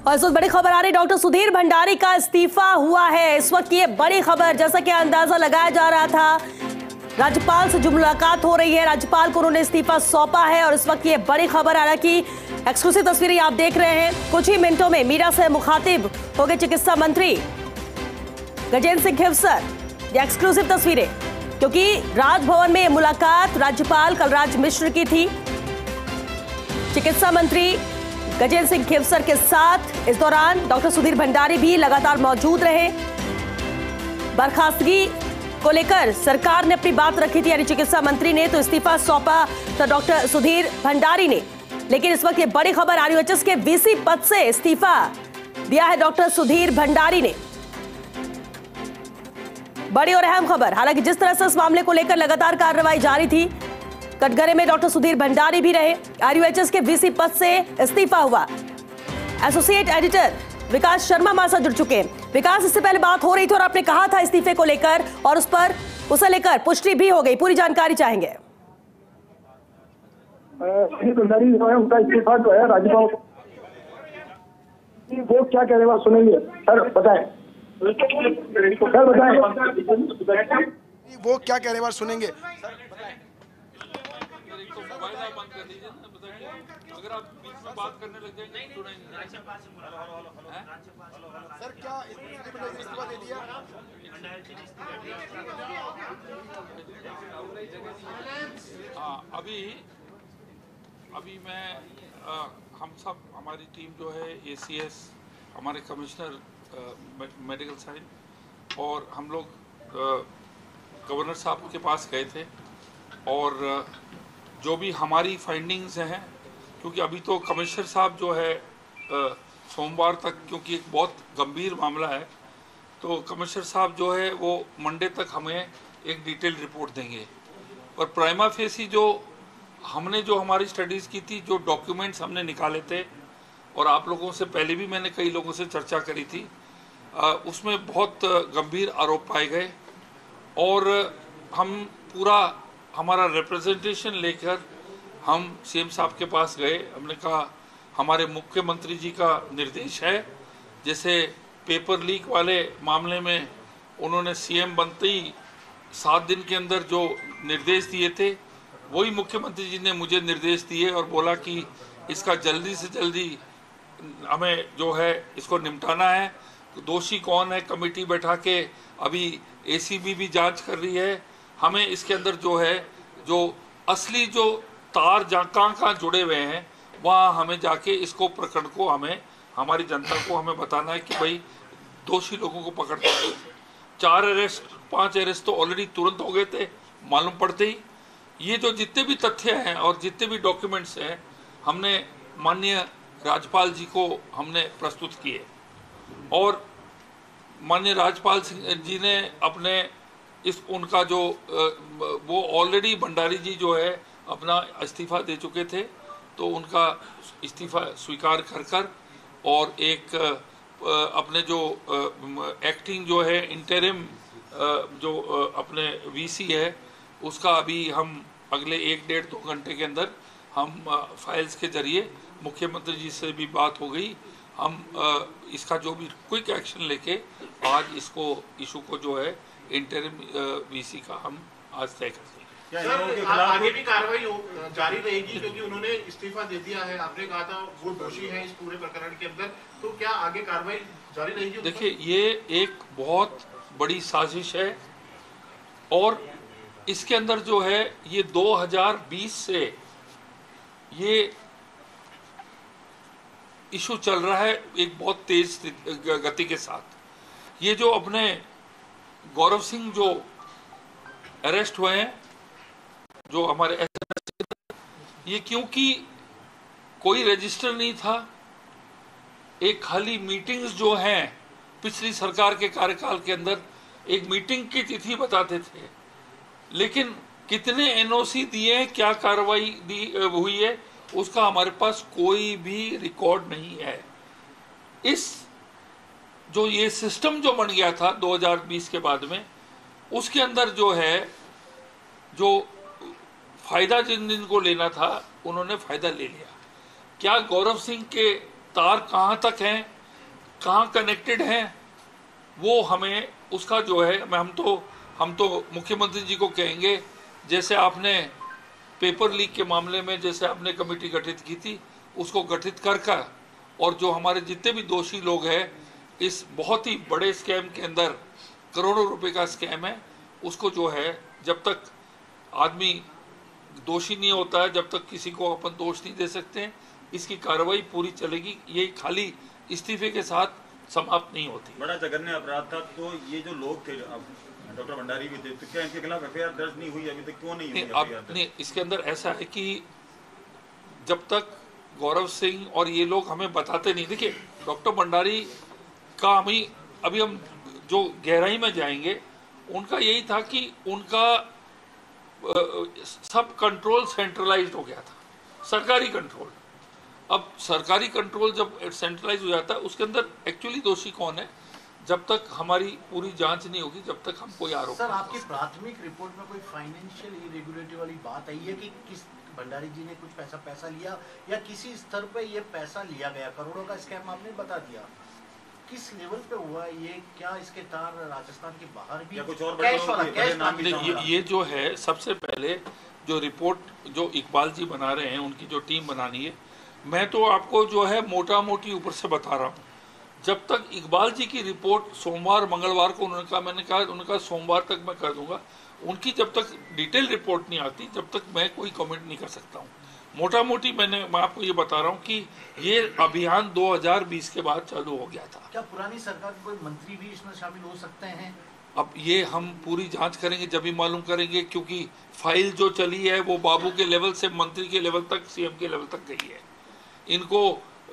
और इस वक्त बड़ी खबर आ रही, डॉक्टर सुधीर भंडारी का इस्तीफा हुआ है। इस वक्त ये बड़ी खबर, जैसा कि अंदाजा लगाया जा रहा था, राज्यपाल से जो मुलाकात हो रही है, राज्यपाल को उन्होंने इस्तीफा सौंपा है और इस वक्त ये बड़ी खबर, हालांकि एक्सक्लूसिव तस्वीरें आप देख रहे हैं। कुछ ही मिनटों में मीडिया से मुखातिब हो गए चिकित्सा मंत्री गजेंद्र सिंह खिवसर। ये एक्सक्लूसिव तस्वीरें, क्योंकि राजभवन में मुलाकात राज्यपाल कलराज मिश्र की थी चिकित्सा मंत्री गजेंद्र सिंह खिवसर के साथ। इस दौरान डॉक्टर सुधीर भंडारी भी लगातार मौजूद रहे। बर्खास्तगी को लेकर सरकार ने अपनी बात रखी थी, यानी चिकित्सा मंत्री ने तो इस्तीफा सौंपा था डॉक्टर सुधीर भंडारी ने। लेकिन इस वक्त ये बड़ी खबर, आरयूएचएस के वीसी पद से इस्तीफा दिया है डॉक्टर सुधीर भंडारी ने। बड़ी और अहम खबर। हालांकि जिस तरह से इस मामले को लेकर लगातार कार्रवाई जारी थी, कटघरे में डॉक्टर सुधीर भंडारी भी रहे, आरयूएचएस के वीसी पद से इस्तीफा हुआ। एसोसिएट एडिटर विकास शर्मा हमारे साथ जुड़ चुके हैं। विकास, इससे पहले बात हो रही थी और आपने कहा था इस्तीफे को लेकर, और उसे लेकर पुष्टि भी हो गई, पूरी जानकारी चाहेंगे। भंडारी जो है उनका इस्तीफा जो है राज्यपाल वो क्या कह रहे हैं सुनेंगे। सर बताएं, सर बताएं वो क्या कह रहे हैं सुनेंगे। अगर आप बीच में बात करने लग जाएंगे सर क्या इस्तीफा दे दिया? हाँ, अभी मैं हम सब, हमारी टीम जो है एसीएस, हमारे कमिश्नर मेडिकल साइंस और हम लोग गवर्नर साहब के पास गए थे और जो भी हमारी फाइंडिंग्स हैं, क्योंकि अभी तो कमिश्नर साहब जो है सोमवार तक, क्योंकि एक बहुत गंभीर मामला है, तो कमिश्नर साहब जो है वो मंडे तक हमें एक डिटेल रिपोर्ट देंगे। और प्राइमा फेसी जो हमने जो हमारी स्टडीज़ की थी, जो डॉक्यूमेंट्स हमने निकाले थे और आप लोगों से पहले भी मैंने कई लोगों से चर्चा करी थी, उसमें बहुत गंभीर आरोप पाए गए और हम पूरा हमारा रिप्रेजेंटेशन लेकर हम सीएम साहब के पास गए। हमने कहा हमारे मुख्यमंत्री जी का निर्देश है, जैसे पेपर लीक वाले मामले में उन्होंने सीएम बनते ही 7 दिन के अंदर जो निर्देश दिए थे, वही मुख्यमंत्री जी ने मुझे निर्देश दिए और बोला कि इसका जल्दी से जल्दी हमें जो है इसको निपटाना है। तो दोषी कौन है, कमेटी बैठा के अभी एसीबी भी जांच कर रही है। हमें इसके अंदर जो है, जो असली जो तार कहाँ जुड़े हुए हैं, वहाँ हमें जाके इसको प्रकरण को हमें, हमारी जनता को हमें बताना है कि भाई दोषी लोगों को पकड़ते हैं। 4 अरेस्ट 5 अरेस्ट तो ऑलरेडी तुरंत हो गए थे मालूम पड़ते ही। ये जो जितने भी तथ्य हैं और जितने भी डॉक्यूमेंट्स हैं, हमने माननीय राज्यपाल जी को हमने प्रस्तुत किए और माननीय राज्यपाल जी ने अपने उनका जो वो ऑलरेडी भंडारी जी जो है अपना इस्तीफा दे चुके थे, तो उनका इस्तीफा स्वीकार कर और एक अपने जो एक्टिंग जो है इंटरिम जो अपने वीसी है, उसका अभी हम अगले 1-1.5-2 घंटे के अंदर हम फाइल्स के जरिए मुख्यमंत्री जी से भी बात हो गई। हम इसका जो भी क्विक एक्शन लेके आज इसको इशू को जो है इंटरिम वीसी का हम आज तय करते हैं। सर, आगे भी कार्रवाई जारी रहेगी क्योंकि उन्होंने इस्तीफा दे दिया है। आपने कहा था वो दोषी हैं इस पूरे प्रकरण के अंदर, तो क्या आगे कार्रवाई जारी रहेगी? देखिए, ये एक बहुत बड़ी साजिश है और इसके अंदर जो है ये 2020 से ये इशू चल रहा है एक बहुत तेज गति के साथ। ये जो अपने गौरव सिंह जो अरेस्ट हुए हैं, जो हमारे एसएनएस, ये क्योंकि कोई रजिस्टर नहीं था, एक खाली मीटिंग्स जो हैं पिछली सरकार के कार्यकाल के अंदर एक मीटिंग की तिथि बताते थे, लेकिन कितने एनओसी दिए, क्या कार्रवाई हुई है, उसका हमारे पास कोई भी रिकॉर्ड नहीं है। इस जो ये सिस्टम जो बन गया था 2020 के बाद में, उसके अंदर जो है जो फायदा जिन को लेना था उन्होंने फायदा ले लिया। क्या गौरव सिंह के तार कहाँ तक हैं, कहाँ कनेक्टेड हैं, वो हमें उसका जो है हम तो मुख्यमंत्री जी को कहेंगे, जैसे आपने पेपर लीक के मामले में जैसे आपने कमेटी गठित की थी, उसको गठित कर और जो हमारे जितने भी दोषी लोग हैं इस बहुत ही बड़े स्कैम के अंदर, करोड़ों रुपए का स्कैम है, उसको जो है जब तक आदमी दोषी नहीं होता है, जब तक किसी को अपन दोष नहीं दे सकते हैं, इसकी कार्रवाई पूरी चलेगी। ये खाली इस्तीफे के साथ समाप्त नहीं होती। बड़ा जघन्य अपराध था, तो ये जो लोग थे, डॉक्टर भंडारी भी थे, तो क्या इनके खिलाफ एफआईआर दर्ज नहीं हुई अभी तक? क्यों नहीं हुई? नहीं, इसके अंदर ऐसा है कि जब तक गौरव सिंह और ये लोग हमें बताते नहीं, देखिए डॉक्टर भंडारी का अभी हम जो गहराई में जाएंगे, उनका यही था कि उनका सब कंट्रोल सेंट्रलाइज्ड हो गया था, सरकारी कंट्रोल। अब सरकारी कंट्रोल जब सेंट्रलाइज हो जाता है, उसके अंदर एक्चुअली दोषी कौन है, जब तक हमारी पूरी जांच नहीं होगी, जब तक हम कोई आरोप। सर, आपकी प्राथमिक रिपोर्ट में कोई फाइनेंशियल इरेगुलरिटी वाली बात आई है कि किस भंडारी जी ने कुछ पैसा लिया या किसी स्तर पे ये पैसा लिया गया? करोड़ों का स्कैम आपने बता दिया, किस लेवल पे हुआ ये? क्या इसके तार राजस्थान के बाहर भी या कुछ और कैश वाला? ये जो है, सबसे पहले जो रिपोर्ट जो इकबाल जी बना रहे हैं, उनकी जो टीम बनानी है, मैं तो आपको जो है मोटा मोटी ऊपर से बता रहा हूँ। जब तक इकबाल जी की रिपोर्ट सोमवार मंगलवार को मैंने कहा सोमवार तक मैं कर दूंगा, उनकी जब तक डिटेल रिपोर्ट नहीं आती, जब तक मैं कोई कमेंट नहीं कर सकता हूँ। मोटा मोटी मैं आपको ये बता रहा हूँ कि ये अभियान 2020 के बाद चालू हो गया था। क्या पुरानी सरकार के कोई मंत्री भी इसमें शामिल हो सकते हैं? अब ये हम पूरी जांच करेंगे, जब भी मालूम करेंगे, क्योंकि फाइल जो चली है वो बाबू के लेवल से मंत्री के लेवल तक, सीएम के लेवल तक गई है। इनको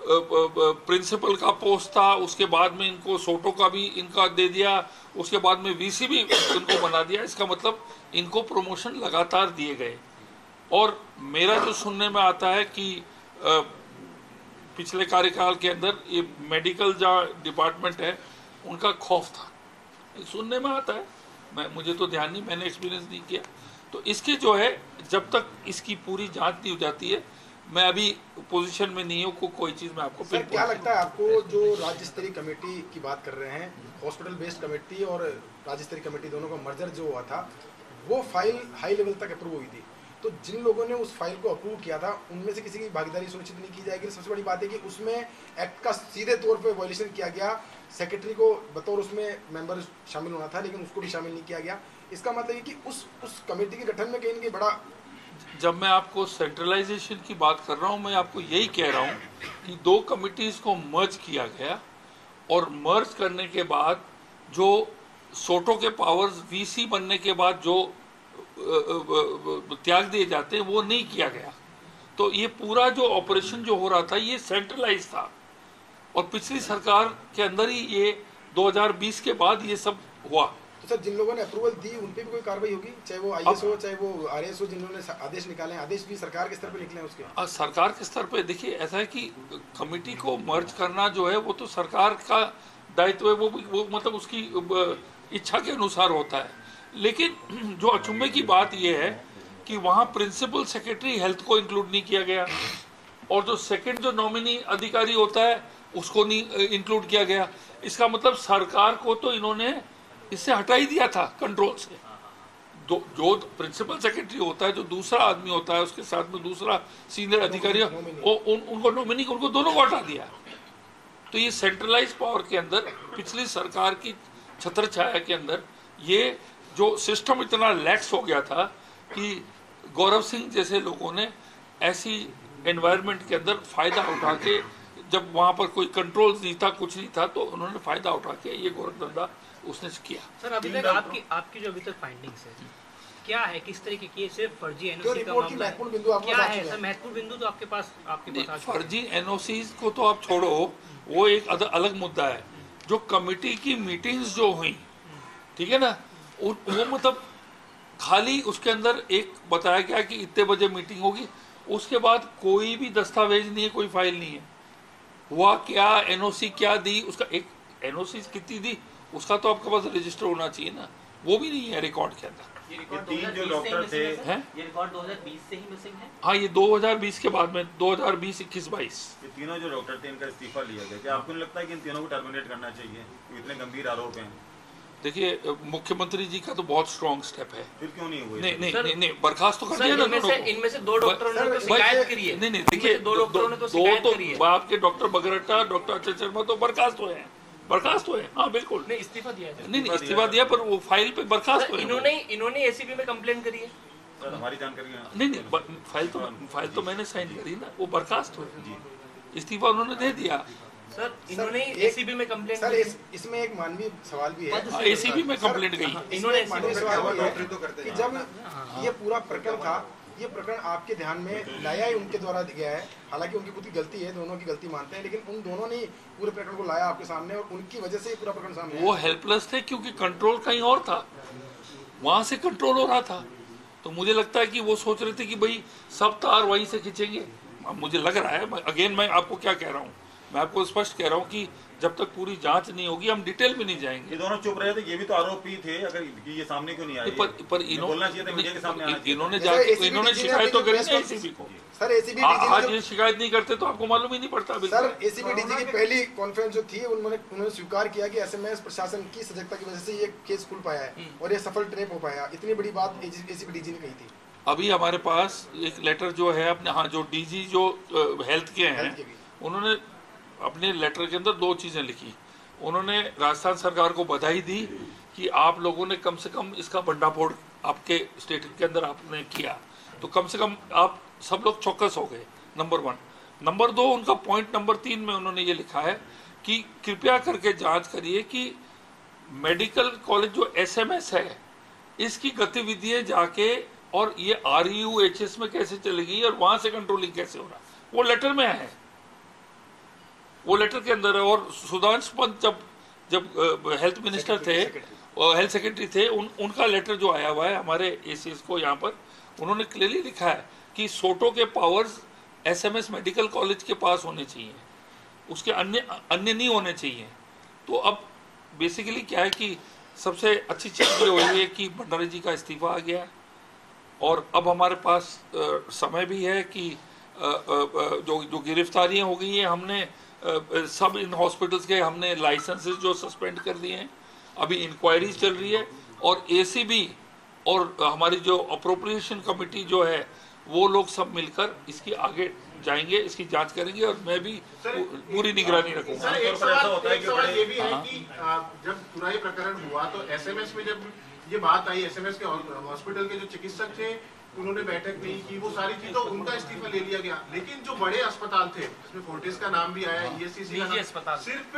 प्रिंसिपल का पोस्ट था, उसके बाद में इनको सोटो का भी इनका दे दिया, उसके बाद में वीसी भी इनको बना दिया। इसका मतलब इनको प्रमोशन लगातार दिए गए। और मेरा जो सुनने में आता है कि पिछले कार्यकाल के अंदर ये मेडिकल जो डिपार्टमेंट है उनका खौफ था, सुनने में आता है, मुझे तो ध्यान नहीं, मैंने एक्सपीरियंस नहीं किया। तो इसके जो है, जब तक इसकी पूरी जांच नहीं हो जाती है, मैं अभी पोजीशन में नहीं हूँ कोई चीज में आपको। सर, क्या लगता है आपको, जो राज्य स्तरीय कमेटी की बात कर रहे हैं, हॉस्पिटल बेस्ड कमेटी और राज्य स्तरीय कमेटी दोनों का मर्जर जो हुआ था, वो फाइल हाई लेवल तक अप्रूव हुई थी, तो जिन लोगों ने उस फाइल को अप्रूव किया था उनमें से किसी की भागीदारी सुनिश्चित नहीं की जाएगी? सबसे बड़ी बात है कि उसमें एक्ट का सीधे तौर पे वायलेशन किया गया। सेक्रेटरी को बतौर उसमें मेंबर शामिल होना था, लेकिन उसको भी शामिल नहीं किया गया। इसका मतलब है कि उस कमेटी के गठन में कहीं ना कहीं बड़ा, जब मैं आपको सेंट्रलाइजेशन की बात कर रहा हूं, मैं आपको यही कह रहा हूं कि 2 कमिटीज को मर्ज किया गया, और मर्ज करने के बाद जो सोटो के पावर्स वीसी बनने के बाद जो त्याग दिए जाते हैं, वो नहीं किया गया। तो ये पूरा जो ऑपरेशन जो हो रहा था, ये सेंट्रलाइज था, और पिछली सरकार के अंदर ही ये 2020 के बाद ये सब हुआ। तो सर, जिन लोगों ने अप्रूवल दी उन पे भी कोई कार्रवाई होगी, चाहे वो आईएएस हो चाहे वो आरएएस हो, जिन्होंने आदेश निकाले हैं, आदेश भी सरकार के स्तर पे निकले हैं उसके? सरकार के स्तर पे देखिए, ऐसा है कि कमेटी को मर्ज करना जो है वो तो सरकार का दायित्व है, वो मतलब उसकी इच्छा के अनुसार होता है। लेकिन जो अचंभे की बात यह है कि वहाँ प्रिंसिपल सेक्रेटरी हेल्थ को इंक्लूड नहीं किया गया, और जो सेकंड जो नॉमिनी अधिकारी होता है उसको नहीं इंक्लूड किया गया। इसका मतलब सरकार को तो इन्होंने इससे हटा ही दिया था कंट्रोल से। जो प्रिंसिपल सेक्रेटरी होता है, जो दूसरा आदमी होता है, उसके साथ में दूसरा सीनियर अधिकारी, उनको नॉमिनी, उनको दोनों को हटा दिया। तो ये सेंट्रलाइज पावर के अंदर, पिछली सरकार की छत्र छाया के अंदर, ये जो सिस्टम इतना लैक्स हो गया था कि गौरव सिंह जैसे लोगों ने ऐसी एनवायरनमेंट के अंदर फायदा उठा के, जब वहां पर कोई कंट्रोल नहीं था, कुछ नहीं था, तो उन्होंने फायदा उठा के ये गोरखधंधा उसने किया। सर, अभी तक आपकी जो अभी तक फाइंडिंग्स है क्या है, किस तरीके की? सिर्फ फर्जी एनओसी का मामला है, क्या है सर महत्वपूर्ण बिंदु? तो आपके पास फर्जी एनओसी को तो आप छोड़ो, वो एक अलग मुद्दा है। जो कमेटी की मीटिंग्स जो हुई, ठीक है ना, वो मतलब खाली उसके अंदर एक बताया गया कि इतने बजे मीटिंग होगी, उसके बाद कोई भी दस्तावेज नहीं है, कोई फाइल नहीं है। हुआ क्या, एनओसी क्या दी, उसका एक एनओसी कितनी दी, उसका तो आपके पास रजिस्टर होना चाहिए ना, वो भी नहीं है रिकॉर्ड के अंदर। ये 3 जो डॉक्टर थे, ये रिकॉर्ड 2020 से ही मिसिंग है। हाँ, ये 2020 के बाद में 2020, 21, 22 ये तीनों जो डॉक्टर थे इनका इस्तीफा लिया गया। क्या आपको नहीं लगता है कि इन तीनों को टर्मिनेट करना चाहिए? इतने गंभीर आरोप हैं। देखिए, मुख्यमंत्री जी का तो बहुत स्ट्रॉन्ग स्टेप है। फिर क्यों नहीं हुए? नहीं, बर्खास्त तो कर दिया ना दोनों को। इनमें से 2 डॉक्टरों ने तो शिकायत करी है। नहीं, देखिए, 2 डॉक्टरों ने तो शिकायत करी है। आपके डॉक्टर बगरट्टा, डॉक्टर अक्षय शर्मा तो बर्खास्त हुए हैं। हाँ बिल्कुल। नहीं, इस्तीफा दिया है। नहीं, इस्तीफा दिया, पर वो फाइल पे बर्खास्त हुए। इन्होंने एसीबी में कंप्लेंट करी है। सर हमारी जानकारी है। नहीं, फाइल तो मैंने साइन करी ना, वो बर्खास्त हुए, इस्तीफा उन्होंने दे दिया। सर इन्होंने एसीबी में कंप्लेंट सर इसमें एक मानवीय सवाल भी है। एसीबी में कंप्लेंट गई। इन्होंने मानवीय सवाल भी है कि जब ये पूरा प्रकरण था, ये प्रकरण आपके ध्यान में लाया ही उनके द्वारा गया है। हालांकि उनकी खुद की गलती है, दोनों की गलती मानते हैं, लेकिन उन दोनों ने पूरे प्रकरण को लाया आपके सामने और उनकी वजह से पूरा प्रकरण सामने। वो हेल्पलेस थे क्योंकि कंट्रोल कहीं और था, वहां से कंट्रोल हो रहा था। तो मुझे लगता है कि वो सोच रहे थे कि भाई सब तार वहीं से खींचेंगे। मुझे लग रहा है, अगेन मैं आपको क्या कह रहा हूँ, मैं आपको स्पष्ट कह रहा हूँ कि जब तक पूरी जांच नहीं होगी हम डिटेल में नहीं जाएंगे। ये दोनों चुप रहे थे, ये भी तो आरोपी थे। अगर ये सामने क्यों नहीं आए? पर इन्होंने शिकायत तो करी ना एसीबी को। सर एसीबी आज ये शिकायत नहीं करते तो आपको मालूम ही नहीं पड़ता। सर एसीबी डीजी की पहली कॉन्फ्रेंस जो थी, उन्होंने स्वीकार किया कि एसएमएस प्रशासन की सजगता की वजह से ये केस खुल पाया है और ये सफल ट्रैप हो पाया। इतनी बड़ी बात एसीबी डीजी ने कही थी। अभी हमारे पास एक लेटर जो है अपने, हाँ, जो डीजी जो हेल्थ के हैं, उन्होंने अपने लेटर के अंदर 2 चीजें लिखी। उन्होंने राजस्थान सरकार को बधाई दी कि आप लोगों ने कम से कम इसका भंडाफोड़ आपके स्टेट के अंदर आपने किया, तो कम से कम आप सब लोग चौकस हो गए, नंबर 1। नंबर 2, उनका पॉइंट नंबर 3 में उन्होंने ये लिखा है कि कृपया करके जांच करिए कि मेडिकल कॉलेज जो एसएमएस है इसकी गतिविधियां जाके और ये RUHS में कैसे चलेगी और वहां से कंट्रोलिंग कैसे हो रहा, वो लेटर में है, वो लेटर के अंदर है। और सुधांशु पंत जब हेल्थ मिनिस्टर थे, हेल्थ सेक्रेटरी थे, उनका लेटर जो आया हुआ है हमारे एसीएस को यहाँ पर, उन्होंने क्लियरली लिखा है कि सोटो के पावर्स एसएमएस मेडिकल कॉलेज के पास होने चाहिए, उसके अन्य नहीं होने चाहिए। तो अब बेसिकली क्या है कि सबसे अच्छी चीज़ ये हुई है कि भंडारी जी का इस्तीफा आ गया और अब हमारे पास समय भी है कि जो गिरफ्तारियाँ हो गई हैं, हमने सब इन हॉस्पिटल्स के हमने लाइसेंसेस जो सस्पेंड कर दिए हैं, अभी इंक्वायरीज चल रही है और एसीबी और हमारी जो अप्रोप्रिएशन कमेटी जो है वो लोग सब मिलकर इसकी आगे जाएंगे, इसकी जांच करेंगे और मैं भी पूरी निगरानी रखूंगा। एक सवाल ये भी है कि जब पूरा ये प्रकरण हुआ तो एसएमएस में जब ये बात आई, एसएमएस के हॉस्पिटल के जो चिकित्सक थे उन्होंने बैठक नहीं की, वो सारी चीज तो उनका इस्तीफा ले लिया गया। लेकिन जो बड़े अस्पताल थे, इसमें फोर्टिस का नाम भी आया, ईएससीसी अस्पताल, सिर्फ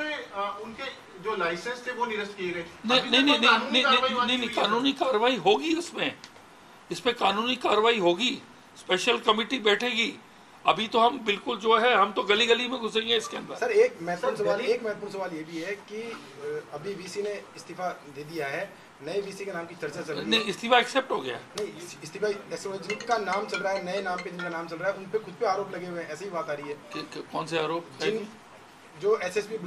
उनके जो लाइसेंस थे वो निरस्त किए गए। नहीं, कानूनी कार्रवाई होगी, इस पे कानूनी कार्रवाई होगी, स्पेशल कमेटी बैठेगी। अभी तो हम बिल्कुल जो है हम तो गली गली में घुसेंगे इसके अंदर। सर एक महत्वपूर्ण सवाल ये भी है कि अभी वीसी ने इस्तीफा दे दिया है, नए वीसी के नाम की चर्चा चल रही है। नहीं, इस्तीफा एक्सेप्ट हो गया। नहीं, इस्तीफा जिनका नाम चल रहा है, नए नाम पे जिनका नाम चल रहा है, उन पे खुद पे आरोप लगे हुए हैं, ऐसी ही बात आ रही है। कौन से आरोप? जो एसएसपी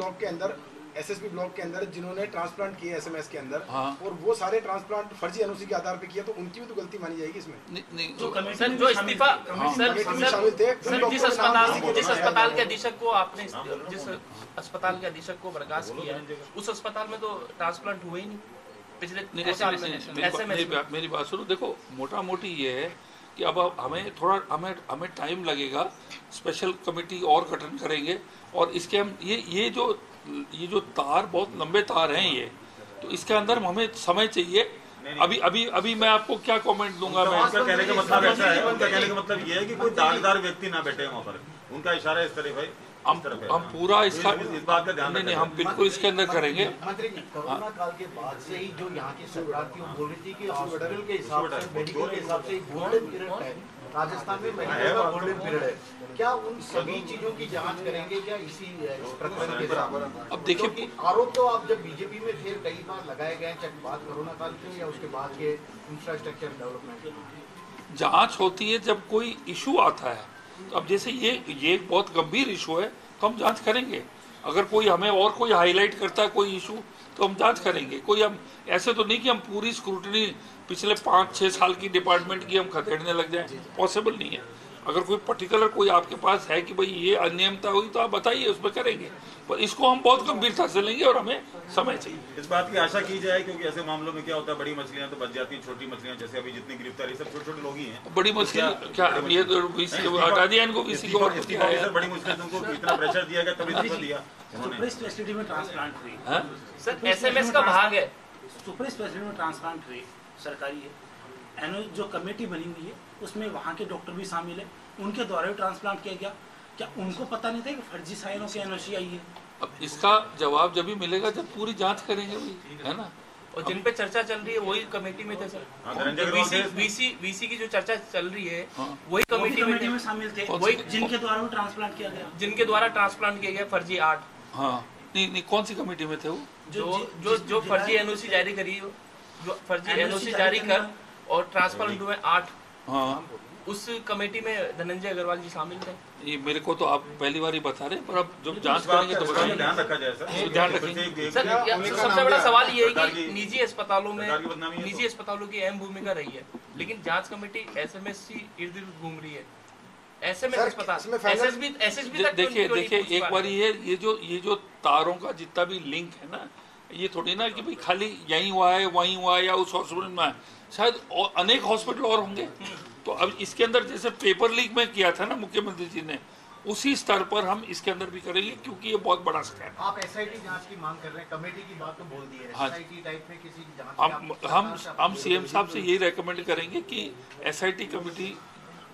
ब्लॉक के अंदर जिन्होंने ट्रांसप्लांट किए एसएमएस के अंदर, हाँ। और वो सारे ट्रांसप्लांट फर्जी एनओसी के आधार पे किया, तो उनकी भी तो गलती मानी जाएगी इसमें। सर जो इस्तीफा, जिस अस्पताल के अधीक्षक को आपने, जिस अस्पताल के अधीक्षक को बर्खास्त किया है, उस अस्पताल में तो ट्रांसप्लांट हुए ही नहीं पिछले 2 साल में। मेरी बात सुनो, देखो मोटा मोटी ये है कि अब हमें थोड़ा हमें टाइम लगेगा, स्पेशल कमेटी और गठन करेंगे और इसके हम ये जो तार बहुत लंबे तार हैं ये, तो इसके अंदर हमें समय चाहिए। अभी मैं आपको क्या कमेंट दूंगा? मैं उनका कहने का मतलब ऐसा है, उनका कहने का मतलब ये है कि कोई दागदार व्यक्ति ना बैठे वहाँ पर, उनका इशारा इस तरफ है। हम पूरा इसका इस बात का ध्यान नहीं, हम बिल्कुल इसके अंदर करेंगे। मंत्री जी, कोरोना काल के बाद से ही जो यहाँ की सरकार थी वो बोल रही थी कि हॉस्पिटल के हिसाब से, मेडिकल के हिसाब से गोल्डन पीरियड है राजस्थान में, मेडिकल का गोल्डन पीरियड है। क्या उन सभी चीजों की जांच करेंगे क्या इसी प्रकरण के साथ? अब देखिए, आरोप तो आप जब बीजेपी में थे कई बार लगाए गए, चाहे बात कोरोना काल के या उसके बाद के इंफ्रास्ट्रक्चर डेवलपमेंट। जांच होती है जब कोई इशू आता है, तो अब जैसे ये एक बहुत गंभीर इशू है तो हम जांच करेंगे। अगर कोई हमें और कोई हाईलाइट करता है कोई इशू तो हम जांच करेंगे। कोई हम ऐसे तो नहीं कि हम पूरी स्क्रूटनी पिछले 5-6 साल की डिपार्टमेंट की हम खदेड़ने लग जाएं, पॉसिबल नहीं है। अगर कोई पर्टिकुलर कोई आपके पास है कि भाई ये अनियमितता हुई तो आप बताइए, उसमें करेंगे, पर इसको हम बहुत गंभीरता से लेंगे और हमें समय चाहिए। इस बात की आशा की जाए क्योंकि ऐसे मामलों में क्या होता है, बड़ी मछलियां तो बच जाती हैं, छोटी मछलियां जैसे अभी जितनी गिरफ्तारी सब छोटे छोटे लोग ही हैं। बड़ी मछली क्या ये तो वीसी हटा दिया इनको, वीसी को बड़ी मुश्किल तुमको इतना प्रेशर दिया गया तभी तो दिया सुपर स्पेशलिटी में ट्रांसप्लांट हुई सर एसएमएस का भाग है। सुपर स्पेशलिटी में ट्रांसप्लांट हुई सरकारी है, एनो जो कमेटी बनी हुई है उसमें वहाँ के डॉक्टर भी शामिल है, उनके द्वारा भी ट्रांसप्लांट किया गया। क्या उनको पता नहीं था कि फर्जी साइनों की एनओसी आई है? अब इसका जवाब जब भी मिलेगा जब पूरी जांच करेंगे, है ना। और जिन पे चर्चा चल रही है वही कमेटी में थे सर। वीसी की जो चर्चा चल रही है वही कमेटी में शामिल थे, वही जिनके द्वारा भी ट्रांसप्लांट किया गया, जिनके द्वारा ट्रांसप्लांट किया गया फर्जी 8। हाँ नहीं कौन सी कमेटी में थे वो? जो फर्जी एनओसी जारी करी, जो फर्जी एनओसी जारी कर और ट्रांसप्लांट हुए 8, हाँ उस कमेटी में धनंजय अग्रवाल जी शामिल थे। ये मेरे को तो आप पहली बार ही बता रहे हैं, पर अब जब जांच करेंगे तो बताएंगे। ध्यान रखा जाए सर, ध्यान रखेंगे सर। सबसे बड़ा सवाल ये है कि निजी अस्पतालों की अहम भूमिका रही है, लेकिन जांच कमेटी एसएमएससी इर्द गिर्द घूम रही है। एसएमएस अस्पताल एसएसबी तक देखिए एक बार ये जो तारों का जितना भी लिंक है ना, ये थोड़ी ना कि भाई खाली यहीं हुआ है वहीं हुआ है या उस हॉस्पिटल में है, शायद अनेक हॉस्पिटल और होंगे। तो अब इसके अंदर जैसे पेपर लीक में किया था ना मुख्यमंत्री जी ने, उसी स्तर पर हम इसके अंदर भी करेंगे क्योंकि ये बहुत बड़ा स्कैम है। आप एसआईटी जांच की मांग कर रहे हैं, कमेटी की बात तो बोल दी है, हाँ, एसआईटी टाइप में किसी की जांच हम सीएम साहब से यही रेकमेंड करेंगे कि एसआईटी कमेटी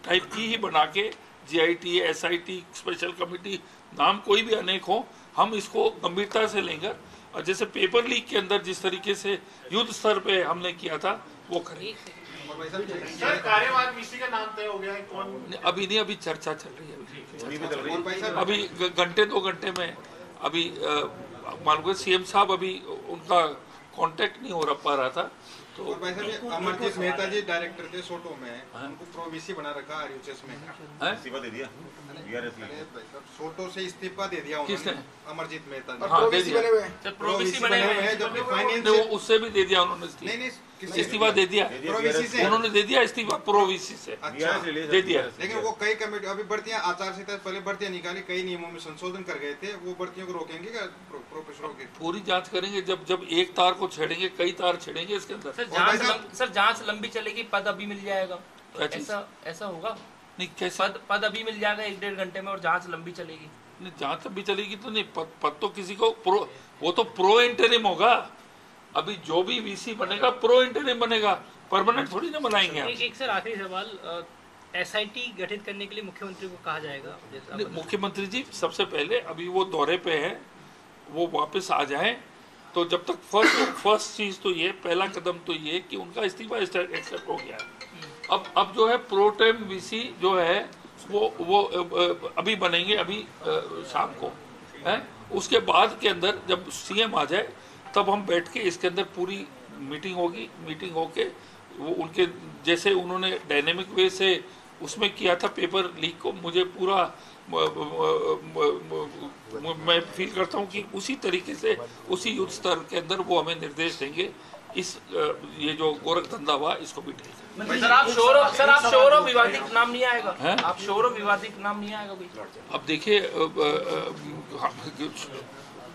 टाइप की ही बना के, जीआईटी एसआईटी स्पेशल कमेटी नाम कोई भी अनेक हो, हम इसको गंभीरता से लेंगे। और जैसे पेपर लीक के अंदर जिस तरीके से युद्ध स्तर पे हमने किया था वो करेंगे। सर कार्यवाहक वीसी का नाम तय हो गया है, कौन? अभी नहीं, अभी चर्चा चल रही है। अभी घंटे 2 घंटे में अभी मान लो सीएम साहब अभी उनका कांटेक्ट नहीं हो पा रहा था, तो अमरजीत मेहता जी डायरेक्टर थे सोटो में, उनको प्रोवीसी बना रखा आरयूएचएस में, इस्तीफा दे दिया सोटो से इस्तीफा दे दिया किसने? अमरजीत मेहता हाँ, प्रोवीसी बने हुए हैं, प्रोवीसी बने हुए हैं, जबकि फाइनेंस उससे भी दे दिया उन्होंने, इस्तीफा दे दिया, प्रोवीसी से उन्होंने दे दिया इस्तीफा, प्रोवीसी से दे दिया। लेकिन वो कई कमेटी अभी भर्तियां आचार संहिता पहले भर्तियां निकाली, कई नियमों में संशोधन कर गए थे, वो भर्तियों को रोकेंगे क्या प्रोफेसरों की? पूरी जांच करेंगे, जब एक तार को छेड़ेंगे कई तार छेड़ेंगे इसके अंदर। सर जांच लंबी चलेगी, पद अभी मिल जाएगा, ऐसा होगा? नहीं कैसे? पद अभी मिल जाएगा 1-1.5 घंटे में और जांच लंबी चलेगी? नहीं जांच लंबी चलेगी तो नहीं, पद तो किसी को वो तो प्रो इंटरिम होगा। अभी जो भी वीसी बनेगा प्रो इंटरिम बनेगा, परमानेंट थोड़ी ना बनाएंगे। एक सर आखिरी सवाल, एसआईटी गठित करने के लिए मुख्यमंत्री को कहा जाएगा? मुख्यमंत्री जी सबसे पहले अभी वो दौरे पे है, वो वापस आ जाएं, तो जब तक फर्स्ट चीज तो ये, पहला कदम तो ये कि उनका इस्तीफा एक्सेप्ट हो गया है। अब जो है प्रोटेम वीसी जो है वो अभी बनेंगे, अभी शाम को है। उसके बाद के अंदर जब सीएम आ जाए तब हम बैठ के इसके अंदर पूरी मीटिंग होगी, मीटिंग होके वो उनके जैसे उन्होंने डायनेमिक वे से उसमें किया था पेपर लीक को, मुझे पूरा मैं फील करता हूँ कि उसी तरीके से उसी युद्ध स्तर के अंदर वो हमें निर्देश देंगे। इस ये जो गोरख धंधा हुआ इसको भी ठीक। सर आप श्योर हो विवादित नाम नहीं आएगा? आप श्योर हो विवादित नाम नहीं आएगा? अब देखिए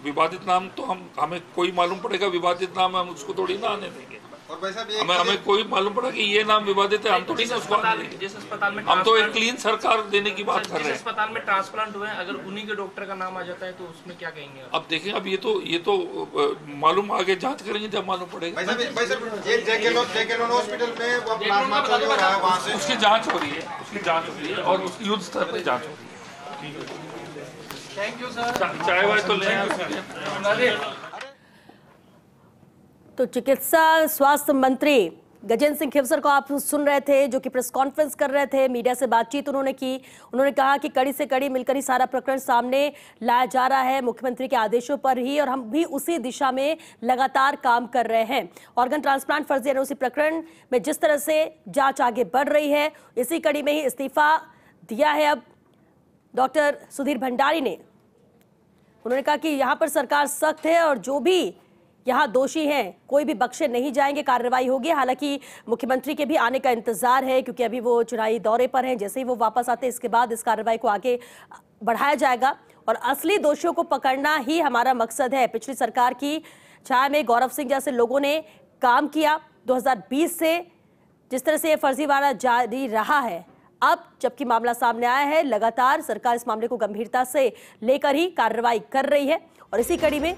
विवादित नाम तो हमें कोई मालूम पड़ेगा विवादित नाम, हम उसको थोड़ी ना आने देंगे। और भाई साहब हमें कोई मालूम पड़ा कि ये नाम विवादित है, हम थोड़ी ना उसको आने देंगे। जिस अस्पताल में हम तो एक क्लीन सरकार देने की बात कर रहे हैं। अस्पताल में ट्रांसप्लांट हुए हैं, अगर उन्हीं के डॉक्टर का नाम आ जाता है तो उसमें क्या कहेंगे? अब देखें, अब ये तो मालूम आगे जांच करेंगे जब मालूम पड़ेगा। भाई साहब ये जैकेलोन हॉस्पिटल में वो प्लाज्मा चोरी हो रहा है, वहाँ से उसकी जांच हो रही है, और उसकी युद्ध स्तर पर जांच हो रही है। Thank you sir. चाय वाय तो ले। तो चिकित्सा स्वास्थ्य मंत्री गजेंद्र सिंह खिवसर को आप सुन रहे थे, जो कि प्रेस कॉन्फ्रेंस कर रहे थे, मीडिया से बातचीत उन्होंने की। उन्होंने कहा कि कड़ी से कड़ी मिलकर ही सारा प्रकरण सामने लाया जा रहा है, मुख्यमंत्री के आदेशों पर ही, और हम भी उसी दिशा में लगातार काम कर रहे हैं। ऑर्गन ट्रांसप्लांट फर्जी एनओसी प्रकरण में जिस तरह से जांच आगे बढ़ रही है, इसी कड़ी में ही इस्तीफा दिया है अब डॉक्टर सुधीर भंडारी ने। उन्होंने कहा कि यहाँ पर सरकार सख्त है और जो भी यहाँ दोषी हैं कोई भी बख्शे नहीं जाएंगे, कार्रवाई होगी। हालांकि मुख्यमंत्री के भी आने का इंतजार है क्योंकि अभी वो चुनावी दौरे पर हैं। जैसे ही वो वापस आते हैं इसके बाद इस कार्रवाई को आगे बढ़ाया जाएगा और असली दोषियों को पकड़ना ही हमारा मकसद है। पिछली सरकार की छाया में गौरव सिंह जैसे लोगों ने काम किया। 2020 से जिस तरह से ये फर्जीवाड़ा जारी रहा है, अब जबकि मामला सामने आया है, लगातार सरकार इस मामले को गंभीरता से लेकर ही कार्रवाई कर रही है और इसी कड़ी में